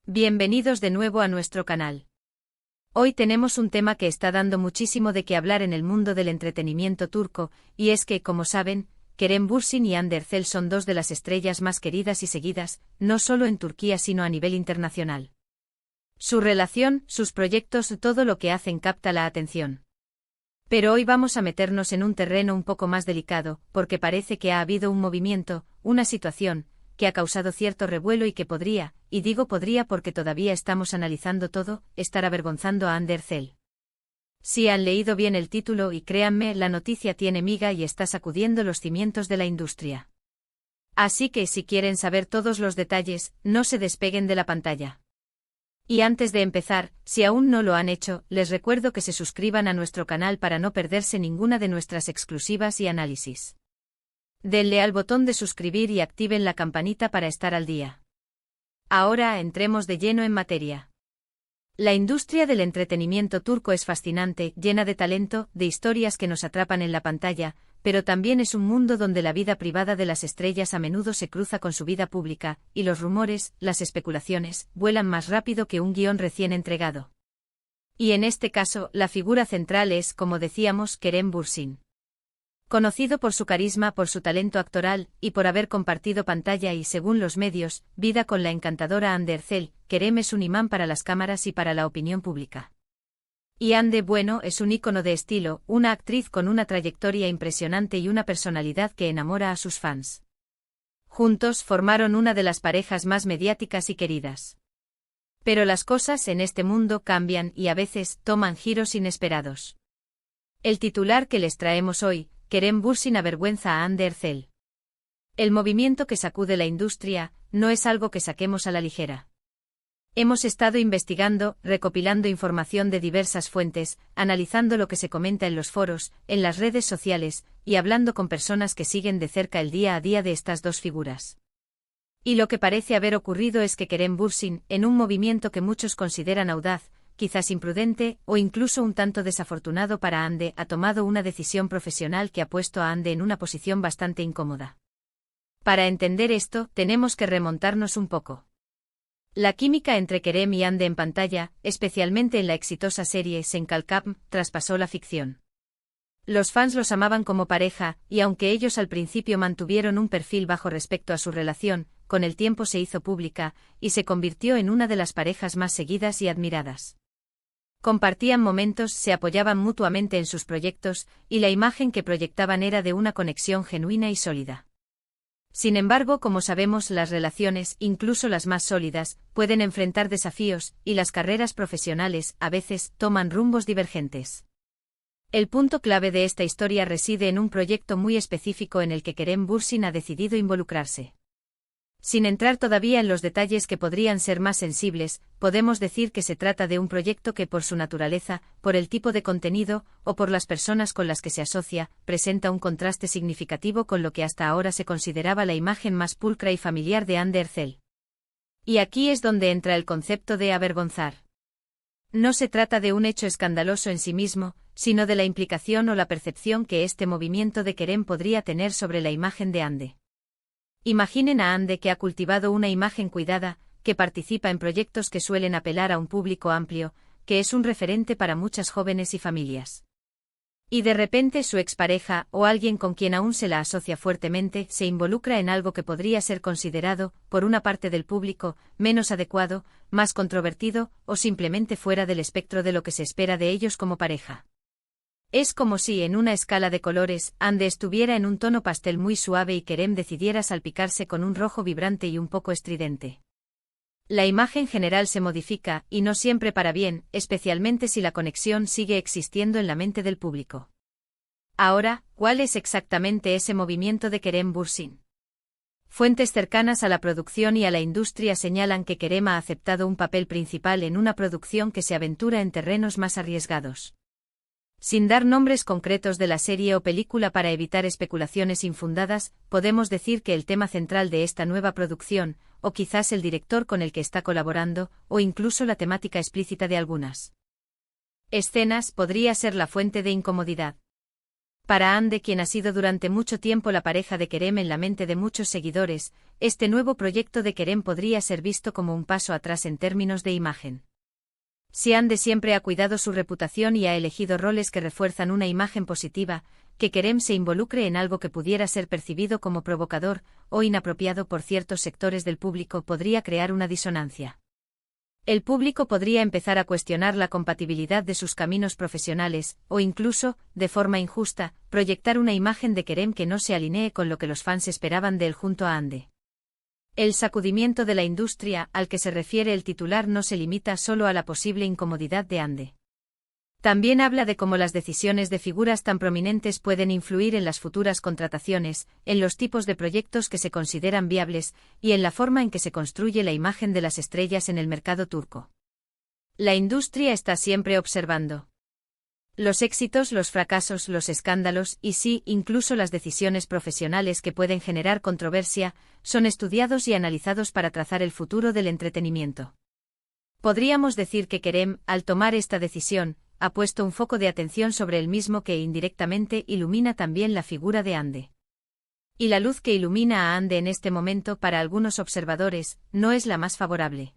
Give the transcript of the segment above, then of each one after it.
Bienvenidos de nuevo a nuestro canal. Hoy tenemos un tema que está dando muchísimo de qué hablar en el mundo del entretenimiento turco, y es que, como saben, Kerem Bürsin y Hande Erçel son dos de las estrellas más queridas y seguidas, no solo en Turquía sino a nivel internacional. Su relación, sus proyectos, todo lo que hacen capta la atención. Pero hoy vamos a meternos en un terreno un poco más delicado, porque parece que ha habido un movimiento, una situación, que ha causado cierto revuelo y que podría, y digo podría porque todavía estamos analizando todo, estar avergonzando a Hande Erçel. Si han leído bien el título y créanme, la noticia tiene miga y está sacudiendo los cimientos de la industria. Así que si quieren saber todos los detalles, no se despeguen de la pantalla. Y antes de empezar, si aún no lo han hecho, les recuerdo que se suscriban a nuestro canal para no perderse ninguna de nuestras exclusivas y análisis. Denle al botón de suscribir y activen la campanita para estar al día. Ahora entremos de lleno en materia. La industria del entretenimiento turco es fascinante, llena de talento, de historias que nos atrapan en la pantalla, pero también es un mundo donde la vida privada de las estrellas a menudo se cruza con su vida pública, y los rumores, las especulaciones, vuelan más rápido que un guión recién entregado. Y en este caso, la figura central es, como decíamos, Kerem Bürsin. Conocido por su carisma, por su talento actoral, y por haber compartido pantalla y, según los medios, vida con la encantadora Hande Erçel, Kerem es un imán para las cámaras y para la opinión pública. Y Hande, bueno, es un ícono de estilo, una actriz con una trayectoria impresionante y una personalidad que enamora a sus fans. Juntos formaron una de las parejas más mediáticas y queridas. Pero las cosas en este mundo cambian y a veces toman giros inesperados. El titular que les traemos hoy: Kerem Bürsin avergüenza a Hande Erçel. El movimiento que sacude la industria no es algo que saquemos a la ligera. Hemos estado investigando, recopilando información de diversas fuentes, analizando lo que se comenta en los foros, en las redes sociales, y hablando con personas que siguen de cerca el día a día de estas dos figuras. Y lo que parece haber ocurrido es que Kerem Bürsin, en un movimiento que muchos consideran audaz, quizás imprudente, o incluso un tanto desafortunado para Hande, ha tomado una decisión profesional que ha puesto a Hande en una posición bastante incómoda. Para entender esto, tenemos que remontarnos un poco. La química entre Kerem y Hande en pantalla, especialmente en la exitosa serie Senkalkam, traspasó la ficción. Los fans los amaban como pareja, y aunque ellos al principio mantuvieron un perfil bajo respecto a su relación, con el tiempo se hizo pública, y se convirtió en una de las parejas más seguidas y admiradas. Compartían momentos, se apoyaban mutuamente en sus proyectos, y la imagen que proyectaban era de una conexión genuina y sólida. Sin embargo, como sabemos, las relaciones, incluso las más sólidas, pueden enfrentar desafíos, y las carreras profesionales, a veces, toman rumbos divergentes. El punto clave de esta historia reside en un proyecto muy específico en el que Kerem Bürsin ha decidido involucrarse. Sin entrar todavía en los detalles que podrían ser más sensibles, podemos decir que se trata de un proyecto que por su naturaleza, por el tipo de contenido, o por las personas con las que se asocia, presenta un contraste significativo con lo que hasta ahora se consideraba la imagen más pulcra y familiar de Hande Erçel. Y aquí es donde entra el concepto de avergonzar. No se trata de un hecho escandaloso en sí mismo, sino de la implicación o la percepción que este movimiento de Kerem podría tener sobre la imagen de Hande. Imaginen a Hande, que ha cultivado una imagen cuidada, que participa en proyectos que suelen apelar a un público amplio, que es un referente para muchas jóvenes y familias. Y de repente su expareja, o alguien con quien aún se la asocia fuertemente, se involucra en algo que podría ser considerado, por una parte del público, menos adecuado, más controvertido, o simplemente fuera del espectro de lo que se espera de ellos como pareja. Es como si en una escala de colores, Hande estuviera en un tono pastel muy suave y Kerem decidiera salpicarse con un rojo vibrante y un poco estridente. La imagen general se modifica, y no siempre para bien, especialmente si la conexión sigue existiendo en la mente del público. Ahora, ¿cuál es exactamente ese movimiento de Kerem Bürsin? Fuentes cercanas a la producción y a la industria señalan que Kerem ha aceptado un papel principal en una producción que se aventura en terrenos más arriesgados. Sin dar nombres concretos de la serie o película para evitar especulaciones infundadas, podemos decir que el tema central de esta nueva producción, o quizás el director con el que está colaborando, o incluso la temática explícita de algunas escenas, podría ser la fuente de incomodidad. Para Hande, quien ha sido durante mucho tiempo la pareja de Kerem en la mente de muchos seguidores, este nuevo proyecto de Kerem podría ser visto como un paso atrás en términos de imagen. Si Hande siempre ha cuidado su reputación y ha elegido roles que refuerzan una imagen positiva, que Kerem se involucre en algo que pudiera ser percibido como provocador o inapropiado por ciertos sectores del público podría crear una disonancia. El público podría empezar a cuestionar la compatibilidad de sus caminos profesionales, o incluso, de forma injusta, proyectar una imagen de Kerem que no se alinee con lo que los fans esperaban de él junto a Hande. El sacudimiento de la industria al que se refiere el titular no se limita solo a la posible incomodidad de Hande. También habla de cómo las decisiones de figuras tan prominentes pueden influir en las futuras contrataciones, en los tipos de proyectos que se consideran viables, y en la forma en que se construye la imagen de las estrellas en el mercado turco. La industria está siempre observando los éxitos, los fracasos, los escándalos y sí, incluso las decisiones profesionales que pueden generar controversia, son estudiados y analizados para trazar el futuro del entretenimiento. Podríamos decir que Kerem, al tomar esta decisión, ha puesto un foco de atención sobre el mismo que indirectamente ilumina también la figura de Hande. Y la luz que ilumina a Hande en este momento para algunos observadores, no es la más favorable.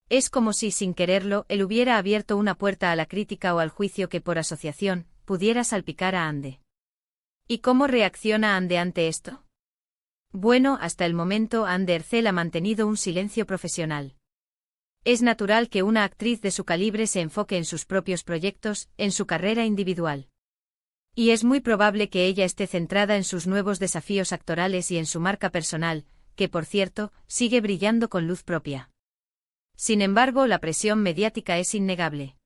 Es como si, sin quererlo, él hubiera abierto una puerta a la crítica o al juicio que por asociación, pudiera salpicar a Hande. ¿Y cómo reacciona Hande ante esto? Bueno, hasta el momento Hande Erçel ha mantenido un silencio profesional. Es natural que una actriz de su calibre se enfoque en sus propios proyectos, en su carrera individual. Y es muy probable que ella esté centrada en sus nuevos desafíos actorales y en su marca personal, que por cierto, sigue brillando con luz propia. Sin embargo, la presión mediática es innegable.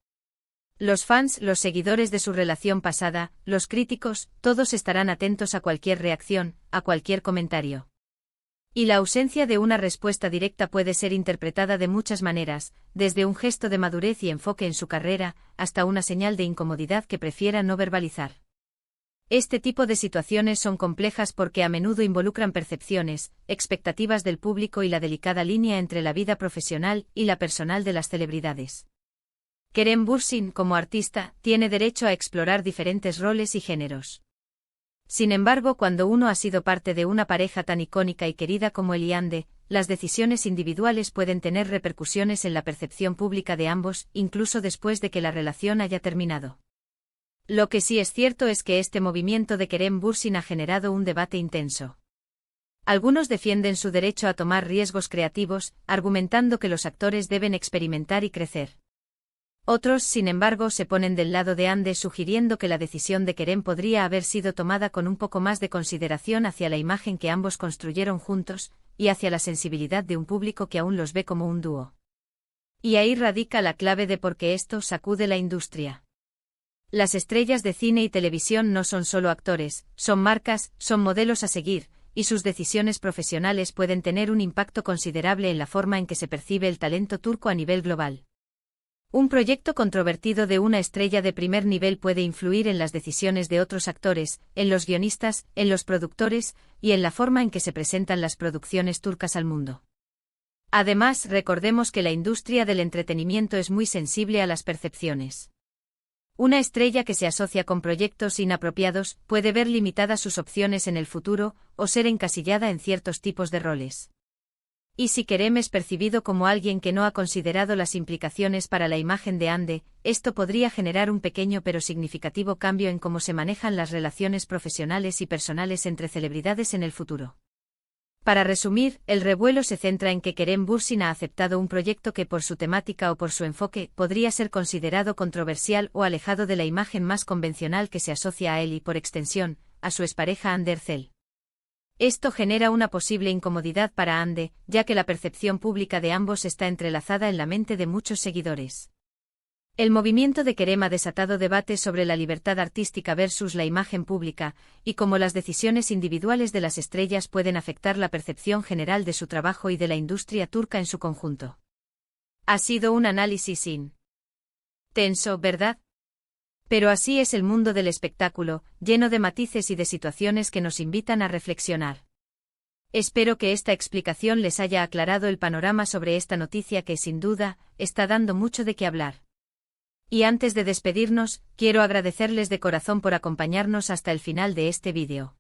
Los fans, los seguidores de su relación pasada, los críticos, todos estarán atentos a cualquier reacción, a cualquier comentario. Y la ausencia de una respuesta directa puede ser interpretada de muchas maneras, desde un gesto de madurez y enfoque en su carrera, hasta una señal de incomodidad que prefiera no verbalizar. Este tipo de situaciones son complejas porque a menudo involucran percepciones, expectativas del público y la delicada línea entre la vida profesional y la personal de las celebridades. Kerem Bürsin, como artista, tiene derecho a explorar diferentes roles y géneros. Sin embargo, cuando uno ha sido parte de una pareja tan icónica y querida como él y Hande, las decisiones individuales pueden tener repercusiones en la percepción pública de ambos, incluso después de que la relación haya terminado. Lo que sí es cierto es que este movimiento de Kerem Bürsin ha generado un debate intenso. Algunos defienden su derecho a tomar riesgos creativos, argumentando que los actores deben experimentar y crecer. Otros, sin embargo, se ponen del lado de Hande sugiriendo que la decisión de Kerem podría haber sido tomada con un poco más de consideración hacia la imagen que ambos construyeron juntos, y hacia la sensibilidad de un público que aún los ve como un dúo. Y ahí radica la clave de por qué esto sacude la industria. Las estrellas de cine y televisión no son solo actores, son marcas, son modelos a seguir, y sus decisiones profesionales pueden tener un impacto considerable en la forma en que se percibe el talento turco a nivel global. Un proyecto controvertido de una estrella de primer nivel puede influir en las decisiones de otros actores, en los guionistas, en los productores, y en la forma en que se presentan las producciones turcas al mundo. Además, recordemos que la industria del entretenimiento es muy sensible a las percepciones. Una estrella que se asocia con proyectos inapropiados puede ver limitadas sus opciones en el futuro, o ser encasillada en ciertos tipos de roles. Y si Kerem es percibido como alguien que no ha considerado las implicaciones para la imagen de Hande, esto podría generar un pequeño pero significativo cambio en cómo se manejan las relaciones profesionales y personales entre celebridades en el futuro. Para resumir, el revuelo se centra en que Kerem Bürsin ha aceptado un proyecto que por su temática o por su enfoque podría ser considerado controversial o alejado de la imagen más convencional que se asocia a él y, por extensión, a su expareja Hande Erçel. Esto genera una posible incomodidad para Hande, ya que la percepción pública de ambos está entrelazada en la mente de muchos seguidores. El movimiento de Kerem ha desatado debates sobre la libertad artística versus la imagen pública, y cómo las decisiones individuales de las estrellas pueden afectar la percepción general de su trabajo y de la industria turca en su conjunto. Ha sido un análisis intenso, ¿verdad? Pero así es el mundo del espectáculo, lleno de matices y de situaciones que nos invitan a reflexionar. Espero que esta explicación les haya aclarado el panorama sobre esta noticia que, sin duda, está dando mucho de qué hablar. Y antes de despedirnos, quiero agradecerles de corazón por acompañarnos hasta el final de este vídeo.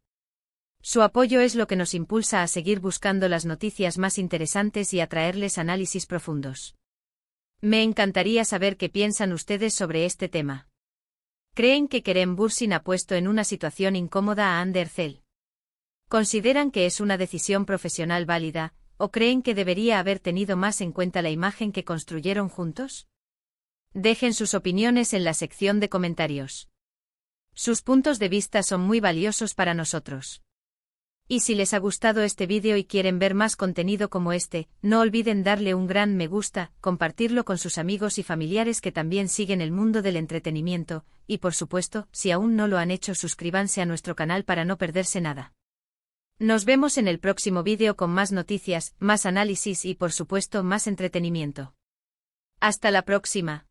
Su apoyo es lo que nos impulsa a seguir buscando las noticias más interesantes y a traerles análisis profundos. Me encantaría saber qué piensan ustedes sobre este tema. ¿Creen que Kerem Bürsin ha puesto en una situación incómoda a Hande Erçel? ¿Consideran que es una decisión profesional válida, o creen que debería haber tenido más en cuenta la imagen que construyeron juntos? Dejen sus opiniones en la sección de comentarios. Sus puntos de vista son muy valiosos para nosotros. Y si les ha gustado este vídeo y quieren ver más contenido como este, no olviden darle un gran me gusta, compartirlo con sus amigos y familiares que también siguen el mundo del entretenimiento, y por supuesto, si aún no lo han hecho, suscríbanse a nuestro canal para no perderse nada. Nos vemos en el próximo vídeo con más noticias, más análisis y por supuesto más entretenimiento. Hasta la próxima.